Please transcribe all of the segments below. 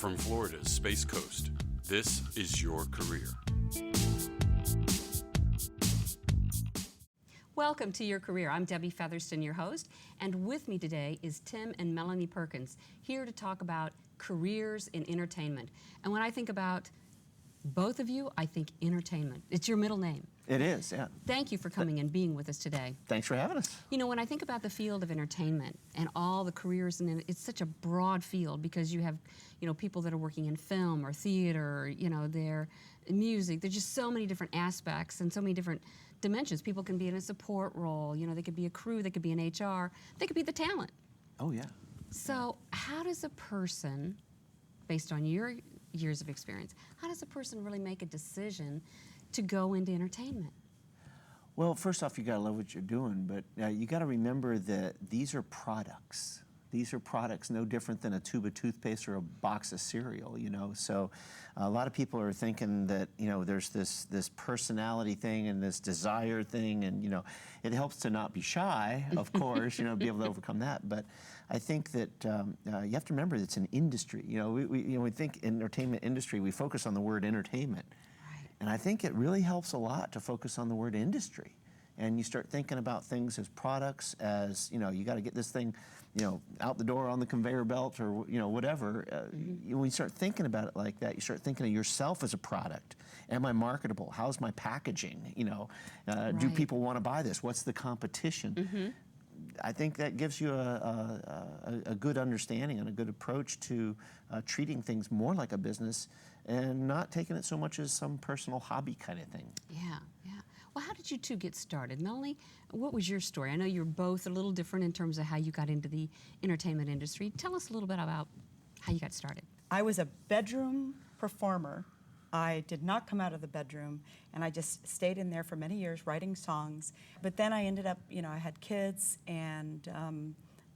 From Florida's Space Coast, this is Your Career. Welcome to Your Career. I'm Debbie Featherston, your host, and with me today is Tim and Melany Perkins, here to talk about careers in entertainment. And when I think about both of you, I think entertainment. It's your middle name. It is, yeah. Thank you for coming and being with us today. Thanks for having us. You know, when I think about the field of entertainment and all the careers in it, it's such a broad field because you have, people that are working in film or theater, they're music. There's just so many different aspects and so many different dimensions. People can be in a support role, they could be a crew, they could be in HR, they could be the talent. Oh, yeah. So how does a person, based on your years of experience, how does a person really make a decision to go into entertainment? Well, first off, you got to love what you're doing, but you got to remember that these are products. These are products no different than a tube of toothpaste or a box of cereal, So a lot of people are thinking that, there's this personality thing and this desire thing, and, it helps to not be shy, of course, be able to overcome that. But I think that you have to remember it's an industry. We think entertainment industry, we focus on the word entertainment. Right. And I think it really helps a lot to focus on the word industry. And you start thinking about things as products, as, you got to get this thing, out the door on the conveyor belt or, whatever. When you start thinking about it like that, you start thinking of yourself as a product. Am I marketable? How's my packaging? Do people want to buy this? What's the competition? I think that gives you a good understanding and a good approach to treating things more like a business and not taking it so much as some personal hobby kind of thing. Yeah, yeah. Well, how did you two get started? Melany, what was your story? I know you're both a little different in terms of how you got into the entertainment industry. Tell us a little bit about how you got started. I was a bedroom performer. I did not come out of the bedroom, and I just stayed in there for many years writing songs. But then I ended up, I had kids, and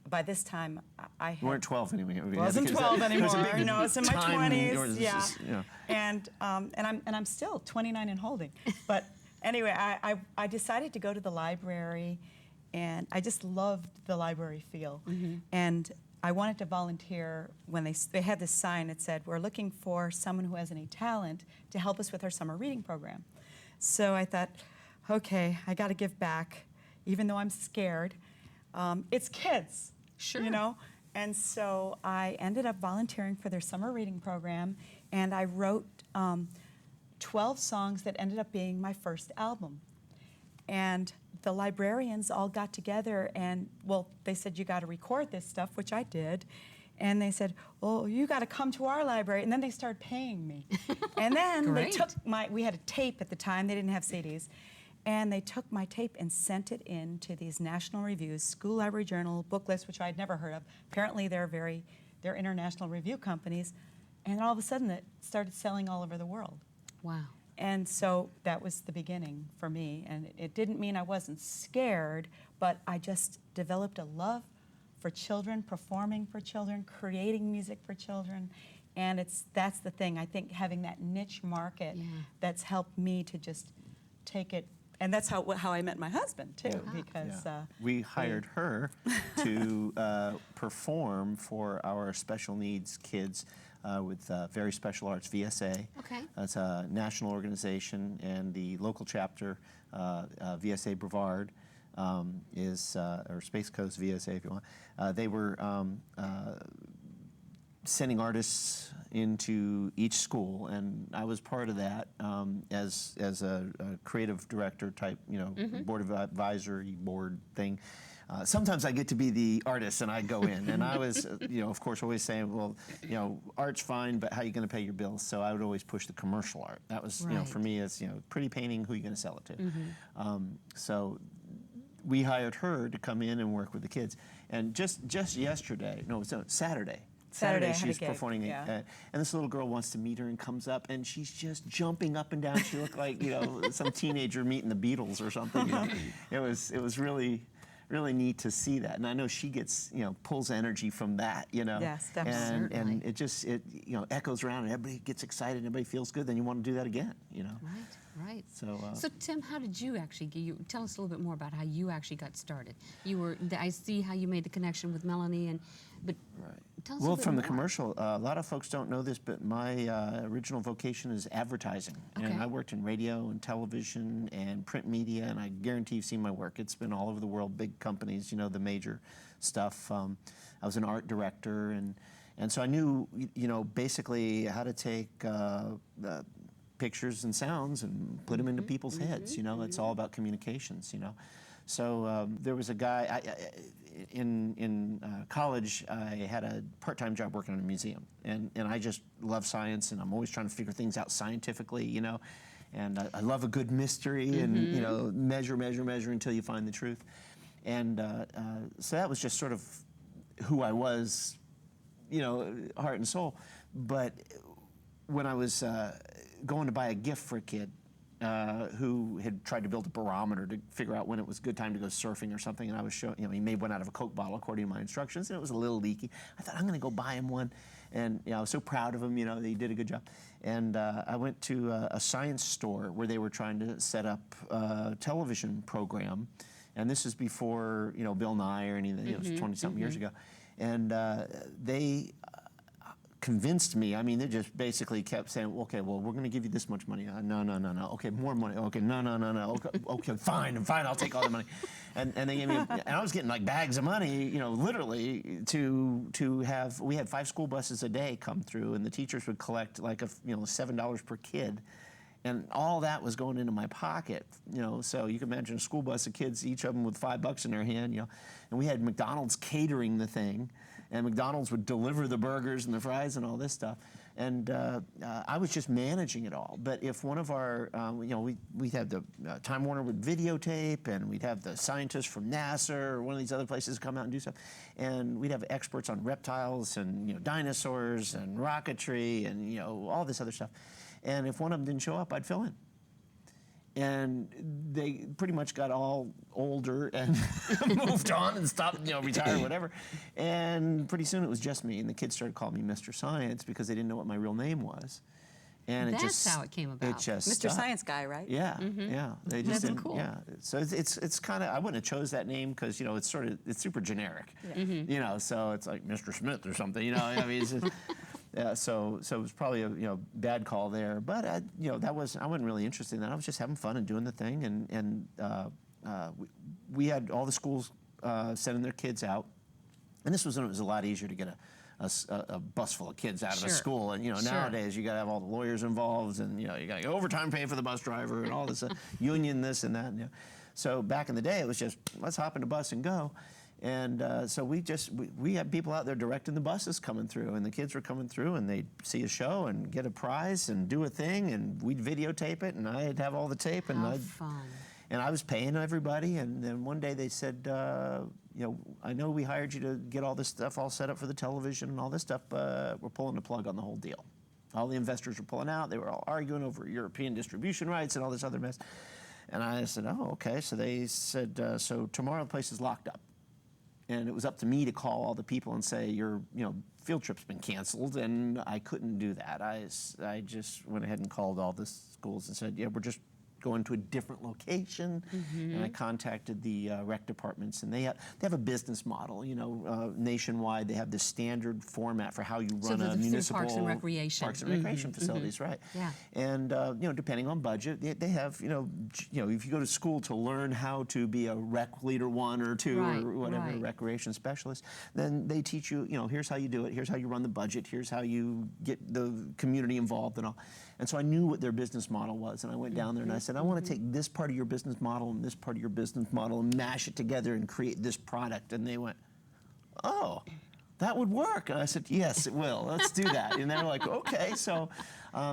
by this time I had... You weren't 12 anymore. Wasn't 12 anymore. No, I was in my 20s. Yeah. And I'm still 29 and holding. But anyway, I decided to go to the library, and I just loved the library feel. And I wanted to volunteer when they had this sign that said, "We're looking for someone who has any talent to help us with our summer reading program." So I thought, okay, I got to give back, even though I'm scared. It's kids, Sure. And so I ended up volunteering for their summer reading program, and I wrote 12 songs that ended up being my first album. And the librarians all got together and, they said, you got to record this stuff, which I did. And they said, well, you got to come to our library. And then they started paying me. And then they took we had a tape at the time, they didn't have CDs. And they took my tape and sent it in to these national reviews, School Library Journal, book lists, which I'd never heard of. Apparently they're international review companies. And all of a sudden it started selling all over the world. Wow. And so that was the beginning for me. And it didn't mean I wasn't scared, but I just developed a love for children, performing for children, creating music for children. And that's the thing. I think having that niche market that's helped me to just take it. And that's how I met my husband, too, because... we hired her to perform for our special needs kids with Very Special Arts, VSA. Okay. That's a national organization, and the local chapter, VSA Brevard, or Space Coast VSA, if you want. They were sending artists into each school, and I was part of that as a creative director type, board of advisory board thing. Sometimes I get to be the artist and I go in, and I was, of course, always saying, well, art's fine, but how are you going to pay your bills? So I would always push the commercial art. That was, for me, as pretty painting, who are you going to sell it to? So we hired her to come in and work with the kids, and just yesterday, Saturday. Saturday she was performing, and this little girl wants to meet her and comes up, and she's just jumping up and down. She looked like some teenager meeting the Beatles or something. It was really neat to see that, and I know she gets pulls energy from that. Yes, definitely. And it echoes around, and everybody gets excited, and everybody feels good. Then you want to do that again. Right. So Tim, how did you actually tell us a little bit more about how you actually got started? I see how you made the connection with Melany, but Tell us Well, a bit from the more. commercial, a lot of folks don't know this, but my original vocation is advertising. Okay. And I worked in radio and television and print media, and I guarantee you've seen my work. It's been all over the world, big companies, you know, the major stuff. I was an art director, and so I knew, you know, basically how to take pictures and sounds and put them into people's heads, you know. It's all about communications, you know. So there was a guy, in college, I had a part-time job working in a museum, and I just love science, and I'm always trying to figure things out scientifically, you know, and I love a good mystery, and, you know, measure until you find the truth. And so that was just sort of who I was, you know, heart and soul. But when I was going to buy a gift for a kid, who had tried to build a barometer to figure out when it was a good time to go surfing or something, and I was showing, you know, he made one out of a Coke bottle according to my instructions, and it was a little leaky. I thought, I'm going to go buy him one, and you know, I was so proud of him, you know, that he did a good job. And I went to a science store where they were trying to set up a television program, and this is before, you know, Bill Nye or anything. It was 20-something years ago, and they convinced me. I mean, they just basically kept saying, okay, well, we're going to give you this much money. No. Okay, more money. Okay, no. Okay, fine, I'll take all the money. And they gave me, and I was getting like bags of money, you know, literally to have, we had 5 school buses a day come through, and the teachers would collect like, you know, $7 per kid. And all that was going into my pocket, you know, so you can imagine a school bus of kids, each of them with $5 in their hand, you know, and we had McDonald's catering the thing, and McDonald's would deliver the burgers and the fries and all this stuff, and I was just managing it all. But if one of our, you know, we'd have the Time Warner would videotape, and we'd have the scientists from NASA or one of these other places come out and do stuff, and we'd have experts on reptiles and, you know, dinosaurs and rocketry and, you know, all this other stuff. And if one of them didn't show up, I'd fill in. And they pretty much got all older and moved on and stopped, you know, retired, whatever. And pretty soon it was just me, and the kids started calling me Mr. Science because they didn't know what my real name was. And That's how it came about. It just Mr. stuck. Science Guy, right? Yeah, yeah. They just That's didn't, cool. yeah. So it's kind of, I wouldn't have chose that name because, you know, it's super generic. Yeah. You know, so it's like Mr. Smith or something. You know, I mean, it's just, yeah. So it was probably a, you know, bad call there. But you know, I wasn't really interested in that. I was just having fun and doing the thing. And we had all the schools sending their kids out, and this was when it was a lot easier to get a bus full of kids out of a school, and you know, nowadays you got to have all the lawyers involved, and you know, you got to get overtime pay for the bus driver and all this union this and that. And, you know. So back in the day, it was just let's hop in the bus and go, and so we had people out there directing the buses coming through, and the kids were coming through, and they'd see a show and get a prize and do a thing, and we'd videotape it, and I'd have all the tape, and and I was paying everybody, and then one day they said, you know, I know we hired you to get all this stuff all set up for the television and all this stuff, but we're pulling the plug on the whole deal. All the investors were pulling out. They were all arguing over European distribution rights and all this other mess. And I said, oh, okay. So they said, so tomorrow the place is locked up. And it was up to me to call all the people and say, your, you know, field trip's been canceled, and I couldn't do that. I just went ahead and called all the schools and said, yeah, we're just going to a different location, and I contacted the rec departments, and they have a business model, you know, nationwide. They have this standard format for how you run a municipal Parks and Recreation facilities, right? Yeah. And you know, depending on budget, they have, you know, if you go to school to learn how to be a rec leader 1 or 2 or whatever, recreation specialist, then they teach you, you know, here's how you do it, here's how you run the budget, here's how you get the community involved and all. And so I knew what their business model was, and I went down there and I said, I want to take this part of your business model and this part of your business model and mash it together and create this product. And they went, oh, that would work. And I said, yes, it will. Let's do that. And they were like, okay. So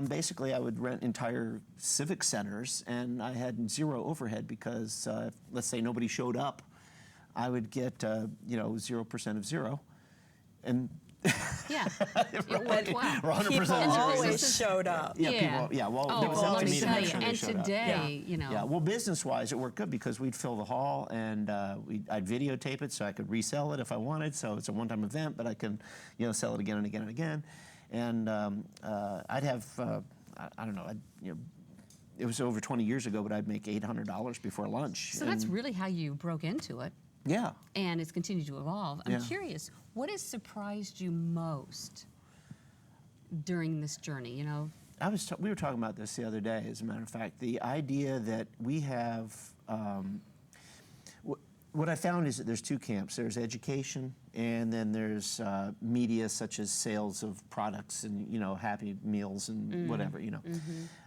basically I would rent entire civic centers, and I had 0 overhead because let's say nobody showed up, I would get, you know, 0% of 0. And yeah, it went well. 100% People always showed up. People, well, Oh, it was up let to me me to tell make you. sure they And showed up. today, you know. Yeah, well, business-wise, it worked good because we'd fill the hall, and I'd videotape it so I could resell it if I wanted. So it's a one-time event, but I can, you know, sell it again and again and again. And I'd have, I don't know, you know, it was over 20 years ago, but I'd make $800 before lunch. So that's really how you broke into it. Yeah. And it's continued to evolve. I'm Yeah. curious, what has surprised you most during this journey, you know? We were talking about this the other day, as a matter of fact. The idea that we have, what I found is that there's two camps. There's education, and then there's media, such as sales of products and, you know, Happy Meals and whatever, you know.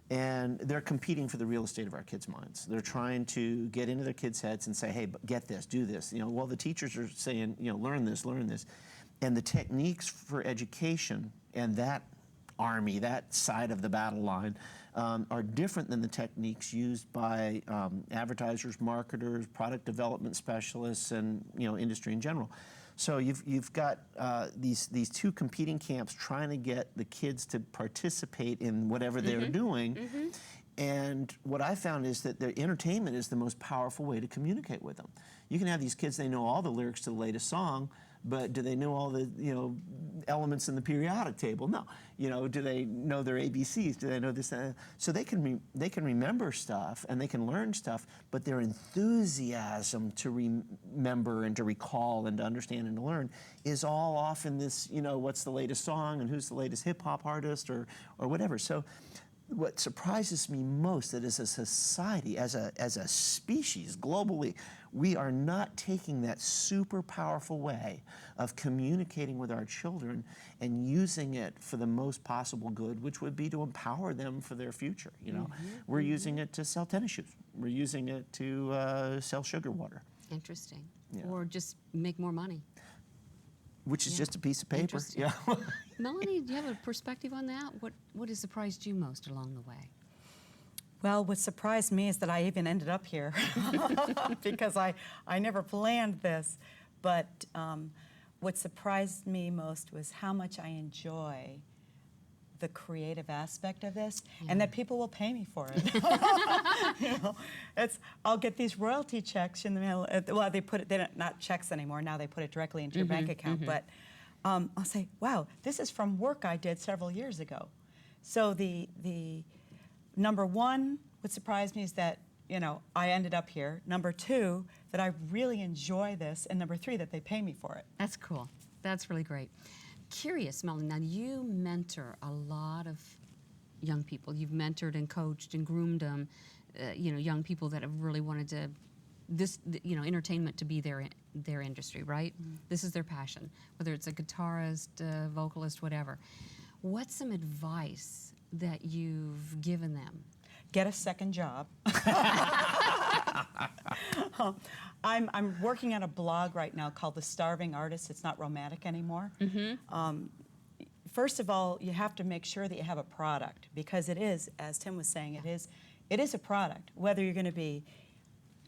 And they're competing for the real estate of our kids' minds. They're trying to get into their kids' heads and say, hey, get this, do this. You know, well, the teachers are saying, you know, learn this, learn this. And the techniques for education and that army, that side of the battle line, are different than the techniques used by advertisers, marketers, product development specialists, and, you know, industry in general. So you've got these two competing camps trying to get the kids to participate in whatever they're doing. And what I found is that their entertainment is the most powerful way to communicate with them. You can have these kids, they know all the lyrics to the latest song, but do they know all the, you know, elements in the periodic table? No. You know, do they know their ABCs? Do they know this? So they can remember stuff and they can learn stuff, but their enthusiasm to remember and to recall and to understand and to learn is all off in this, you know, what's the latest song and who's the latest hip hop artist or whatever. So what surprises me most that as a society, as a species globally, we are not taking that super powerful way of communicating with our children and using it for the most possible good, which would be to empower them for their future. You know, we're using it to sell tennis shoes. We're using it to sell sugar water. Interesting. Yeah. Or just make more money. Which is Yeah. just a piece of paper. Interesting. Yeah. Melanie, do you have a perspective on that? What has surprised you most along the way? Well, what surprised me is that I even ended up here because I never planned this. But what surprised me most was how much I enjoy the creative aspect of this, and that people will pay me for it. You know, I'll get these royalty checks in the mail. Well, they're not checks anymore. Now they put it directly into your bank account. But I'll say, wow, this is from work I did several years ago. So the number one, what surprised me is that, you know, I ended up here. Number two, that I really enjoy this, and number three, that they pay me for it. That's cool. That's really great. Curious, Melanie, now you mentor a lot of young people. You've mentored and coached and groomed them, you know, young people that have really wanted to, you know, entertainment to be their industry, right? This is their passion, whether it's a guitarist, vocalist, whatever. What's some advice that you've given them? Get a second job. I'm working on a blog right now called The Starving Artist. It's not romantic anymore. First of all, you have to make sure that you have a product, because it is, as Tim was saying, it is a product. Whether you're going to be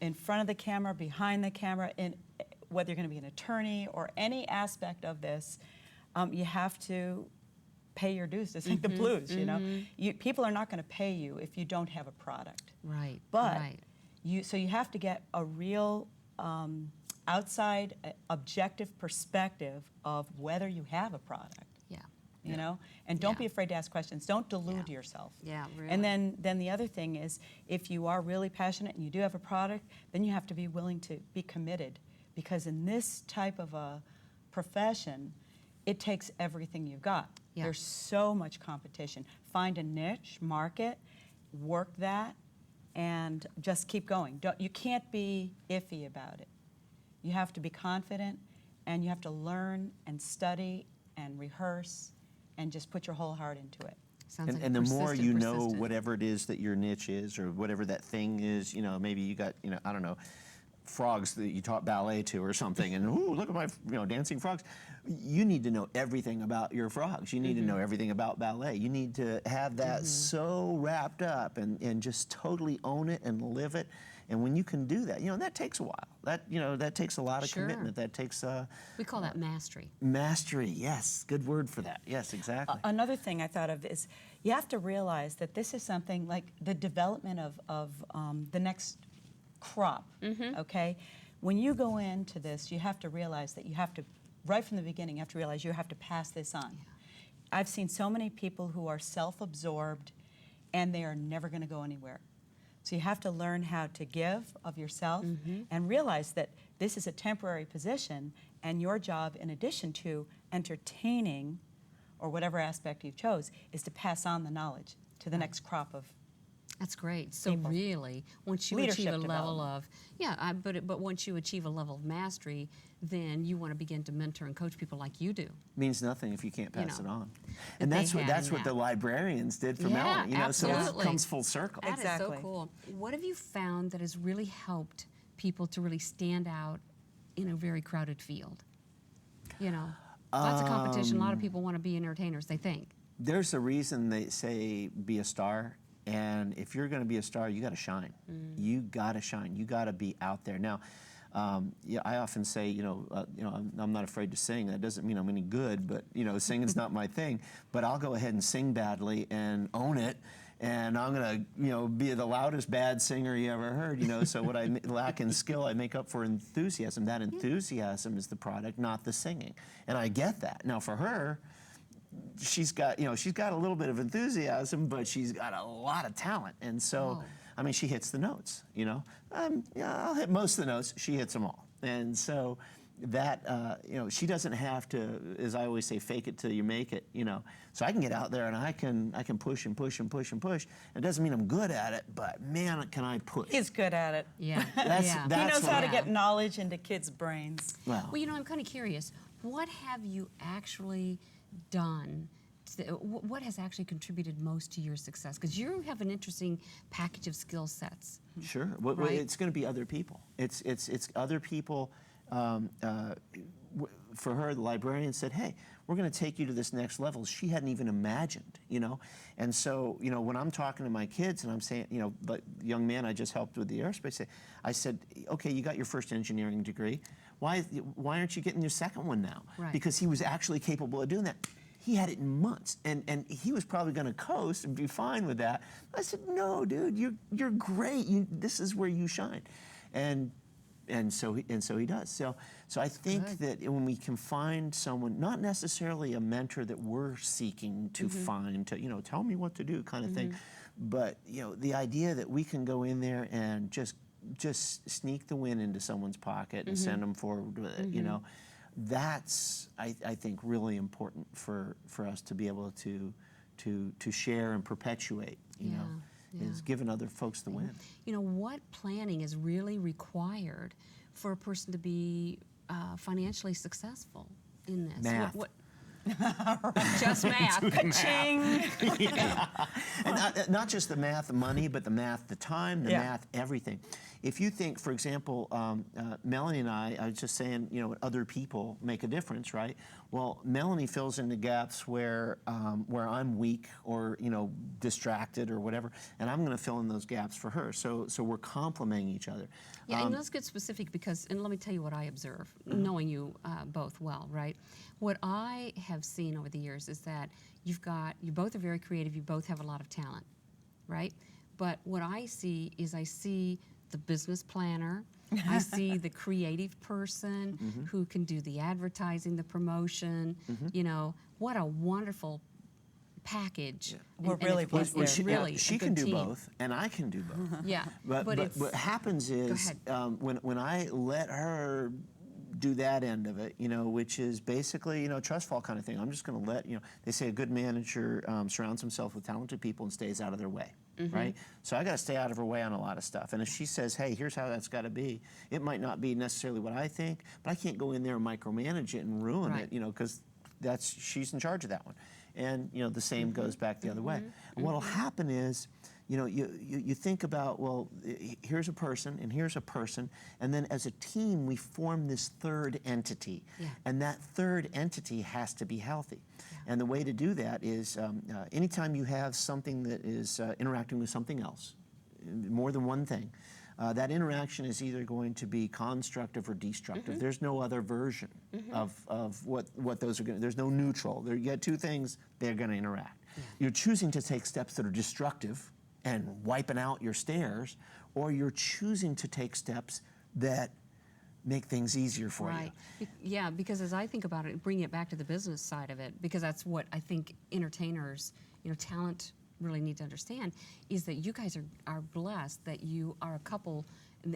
in front of the camera, behind the camera, whether you're going to be an attorney or any aspect of this, you have to pay your dues to sing the blues. You know, people are not going to pay you if you don't have a product. Right. But right. So you have to get a real outside, objective perspective of whether you have a product. Yeah. You know, and don't Yeah. be afraid to ask questions. Don't delude yourself. Yeah, really. And then the other thing is, if you are really passionate and you do have a product, then you have to be willing to be committed, because in this type of a profession, it takes everything you've got. Yeah. There's so much competition. Find a niche, market, work that, and just keep going. You can't be iffy about it. You have to be confident, and you have to learn and study and rehearse and just put your whole heart into it. Sounds like And the more you know persistent. whatever it is that your niche is, or whatever that thing is, you know, maybe you got, you know, I don't know, frogs that you taught ballet to or something, and ooh, look at my, you know, dancing frogs. You need to know everything about your frogs. You need to know everything about ballet. You need to have that so wrapped up and just totally own it and live it. And when you can do that, you know, that takes a while. That, you know, that takes a lot of Sure. commitment. That takes We call that mastery. mastery. Yes, good word for that. Yes, exactly. Another thing I thought of is you have to realize that this is something like the development of the next crop, okay? When you go into this, you have to realize that you have to, right from the beginning, you have to realize you have to pass this on. I've seen so many people who are self-absorbed and they are never going to go anywhere. So you have to learn how to give of yourself and realize that this is a temporary position, and your job, in addition to entertaining or whatever aspect you chose, is to pass on the knowledge to the next crop of That's great. So people. really, once you Leadership achieve a level development. of, but once you achieve a level of mastery, then you want to begin to mentor and coach people like you do. Means nothing if you can't pass know, it on. that And they that's what had that's in what that. the librarians did for Yeah, Melanie. You know, so absolutely. it comes full circle. That is Exactly. so cool. What have you found that has really helped people to really stand out in a very crowded field? You know, lots of competition. A lot of people want to be entertainers, they think. There's a reason they say be a star, and if you're going to be a star, you got to shine. You got to shine. You got to be out there. Now, yeah, I often say, I'm not afraid to sing. That doesn't mean I'm any good, but singing's not my thing. But I'll go ahead and sing badly and own it, and I'm going to, be the loudest bad singer you ever heard. So what I lack in skill, I make up for enthusiasm. That enthusiasm is the product, not the singing, and I get that. Now, for her, she's got a little bit of enthusiasm, but she's got a lot of talent, and so I mean, she hits the notes. I'll hit most of the notes. She hits them all, and so that she doesn't have to, as I always say, fake it till you make it. So I can get out there and I can push and push and push and push. It doesn't mean I'm good at it, but man, can I push? He's good at it. Yeah. That's He knows what how to Yeah. get knowledge into kids' brains. Well, Well, I'm kind of curious. What have you actually done? What has actually contributed most to your success? Because you have an interesting package of skill sets. sure. Right. It's going to be other people. It's other people. For her, the librarian said, "Hey, we're going to take you to this next level." She hadn't even imagined, And so, when I'm talking to my kids and I'm saying, the young man I just helped with the aerospace, I said, "Okay, you got your first engineering degree. Why aren't you getting your second one now?" Right. Because he was actually capable of doing that. He had it in months, and he was probably going to coast and be fine with that. I said, "No, dude, you're great. This is where you shine," and so he does. So I think that when we can find someone, not necessarily a mentor that we're seeking to find, to tell me what to do kind of thing, but the idea that we can go in there and just sneak the wind into someone's pocket and send them forward with it. That's I think really important for us to be able to share and perpetuate. Is giving other folks the win. What planning is really required for a person to be financially successful in this? Math. What just math. Ka-ching! And not just the math, the money, but the math, the time, the Yeah. math, everything. If you think, for example, Melanie and I was just saying, other people make a difference, right? Well, Melanie fills in the gaps where I'm weak or distracted or whatever, and I'm going to fill in those gaps for her. So we're complementing each other. Yeah, and let's get specific and let me tell you what I observe, knowing you both well, right? What I have seen over the years is that you both are very creative, you both have a lot of talent, right? But what I see is the business planner, I see the creative person who can do the advertising, the promotion, what a wonderful package. We're really blessed there. Really she a can good do team. both, and I can do both. Yeah, But it's, what happens is when I let her do that end of it, which is basically, trust fall kind of thing. I'm just going to let, they say a good manager surrounds himself with talented people and stays out of their way, right? So I got to stay out of her way on a lot of stuff. And if she says, "Hey, here's how that's got to be," it might not be necessarily what I think, but I can't go in there and micromanage it and ruin Right. it, because she's in charge of that one. And the same goes back the other way. And what'll happen is, you think about, well, here's a person and here's a person, and then as a team we form this third entity, and that third entity has to be healthy. And the way to do that is anytime you have something that is interacting with something else, more than one thing, that interaction is either going to be constructive or destructive. There's no other version of what those are going to, there's no neutral. You get two things, they're going to interact. You're choosing to take steps that are destructive and wiping out your stairs, or you're choosing to take steps that make things easier for you. Yeah, because as I think about it, bring it back to the business side of it, because that's what I think entertainers, talent really need to understand is that you guys are blessed that you are a couple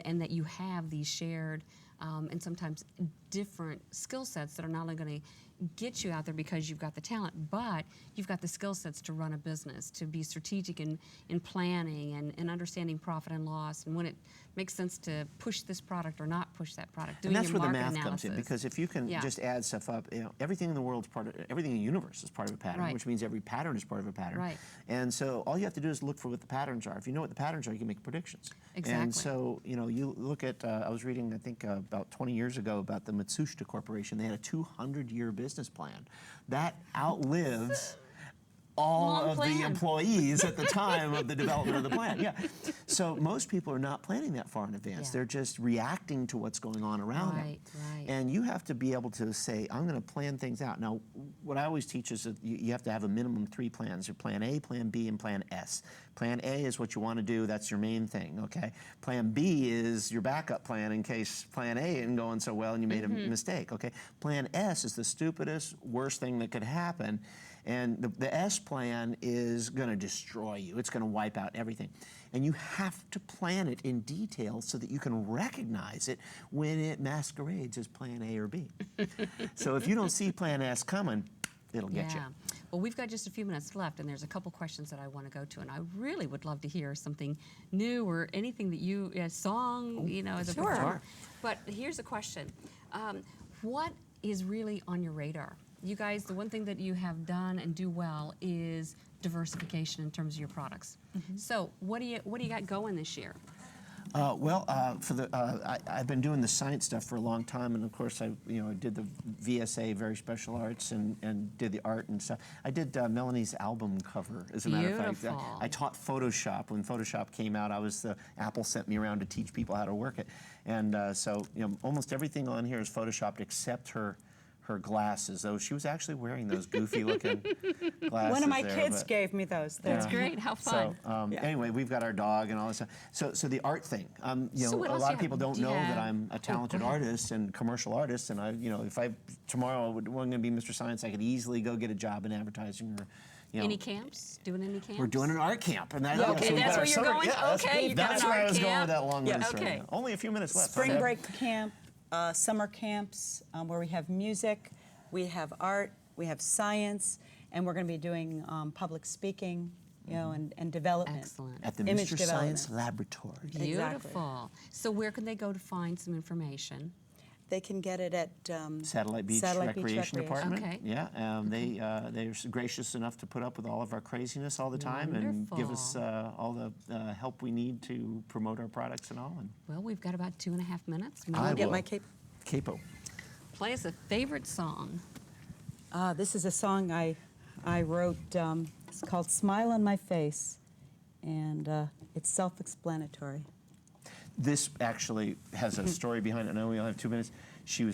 and that you have these shared and sometimes different skill sets that are not only going to get you out there because you've got the talent, but you've got the skill sets to run a business, to be strategic in planning and understanding profit and loss, and when it makes sense to push this product or not push that product. Doing And that's your where the market math comes in, analysis. because if you can just add stuff up, everything in the world's everything in the universe is part of a pattern, Right. which means every pattern is part of a pattern. Right. And so all you have to do is look for what the patterns are. If you know what the patterns are, you can make predictions. Exactly. And so, you look at, I was reading, I think about 20 years ago about the Matsushita Corporation. They had a 200-year business plan. That outlives all Long of the plan. employees at the time of the development of the plan. Yeah. So most people are not planning that far in advance. Yeah. They're just reacting to what's going on around them. Right, right. And you have to be able to say, I'm going to plan things out. Now, what I always teach is that you have to have a minimum 3 plans. Your plan A, plan B, and plan S. Plan A is what you want to do. That's your main thing, okay? Plan B is your backup plan in case plan A isn't going so well and you made a mistake, okay? Plan S is the stupidest, worst thing that could happen. And the S plan is going to destroy you. It's going to wipe out everything. And you have to plan it in detail so that you can recognize it when it masquerades as plan A or B. So if you don't see plan S coming, it'll get you. Well, we've got just a few minutes left, and there's a couple questions that I want to go to, and I really would love to hear something new or anything that you, a song, as a performer. But here's a question. What is really on your radar? You guys, the one thing that you have done and do well is diversification in terms of your products. So what do you got going this year? I've been doing the science stuff for a long time, and of course I did the VSA, Very Special Arts, and did the art and stuff. I did Melany's album cover, as a matter of fact. Beautiful. I taught Photoshop. When Photoshop came out, Apple sent me around to teach people how to work it, and so almost everything on here is Photoshopped except her glasses, though she was actually wearing those goofy-looking glasses. One of my there, kids gave me those. That's great. How fun. So anyway, we've got our dog and all this stuff. So the art thing. So what a else lot you of people have? don't Do you know that have- I'm a talented artist and commercial artist, and if I tomorrow wasn't going to be Mr. Science, I could easily go get a job in advertising or. Any camps? Doing any camps? We're doing an art camp, and that, Okay, so we've that's got our where you're summer- going? Yeah, Okay, you got that's an where art I was going camp? with that long Yeah, list. okay. Right now. Only a few minutes left. Spring break camp, summer camps where we have music, we have art, we have science, and we're going to be doing public speaking, and development. Excellent. At the Image Mr. development. Science Laboratory. Beautiful. So where can they go to find some information? They can get it at Satellite Beach Satellite Beach Recreation Department. Okay. Yeah, they're gracious enough to put up with all of our craziness all the time and give us all the help we need to promote our products and all. And Well, we've got about 2.5 minutes. I I'll get will. my cape. Capo. Play us a favorite song. This is a song I wrote. It's called "Smile on My Face," and it's self-explanatory. This actually has a story behind it. I know we only have 2 minutes. She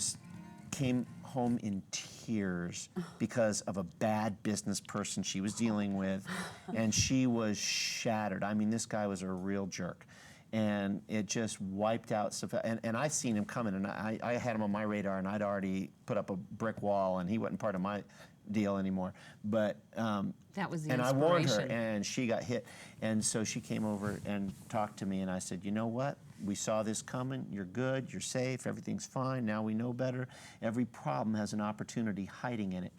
came home in tears because of a bad business person she was dealing with, and she was shattered. I mean, this guy was a real jerk. And it just wiped out stuff. And I've seen him coming, and I had him on my radar, and I'd already put up a brick wall, and he wasn't part of my deal anymore. But That was the and I warned her, inspiration. and she got hit. And so she came over and talked to me, and I said, you know what? We saw this coming. You're good. You're safe. Everything's fine. Now we know better. Every problem has an opportunity hiding in it.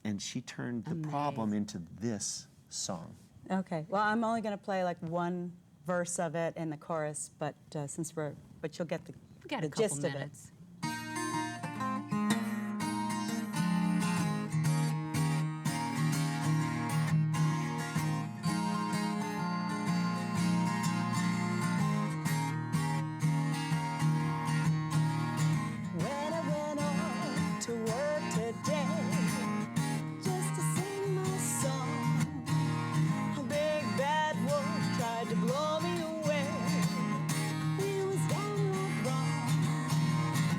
And she turned the problem into this song. Okay. Well, I'm only going to play like one verse of it and the chorus, but but you'll get the We've got a the couple gist of it. minutes. When I went on to work today, just to sing my song, a big bad wolf tried to blow me away. He was downright wrong.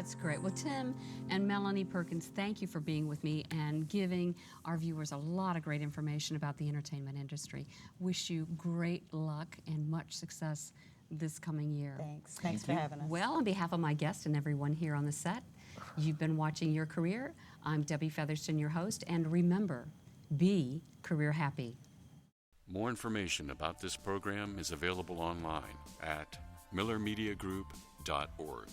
That's great. Well, Tim and Melany Perkins, thank you for being with me and giving our viewers a lot of great information about the entertainment industry. Wish you great luck and much success this coming year. Thanks. Thanks for having us. Well, on behalf of my guest and everyone here on the set, you've been watching Your Career. I'm Debbie Featherston, your host, and remember, be career happy. More information about this program is available online at millermediagroup.org.